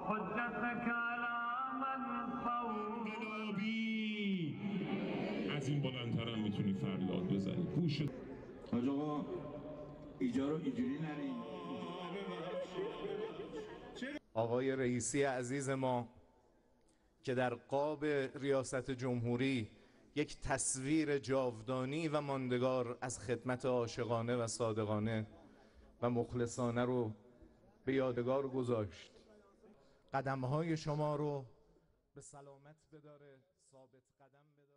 وحجتك على من انقلابی. از این بلندتر هم میتونی فریاد بزنی. گوش حاج آقا ایجا رو اینجوری نرین. آقای رئیسی عزیز ما که در قاب ریاست جمهوری یک تصویر جاودانی و ماندگار از خدمت عاشقانه و صادقانه و مخلصانه رو به یادگار گذاشت. قدمهای شما رو به سلامت بداره، ثابت قدم بداره.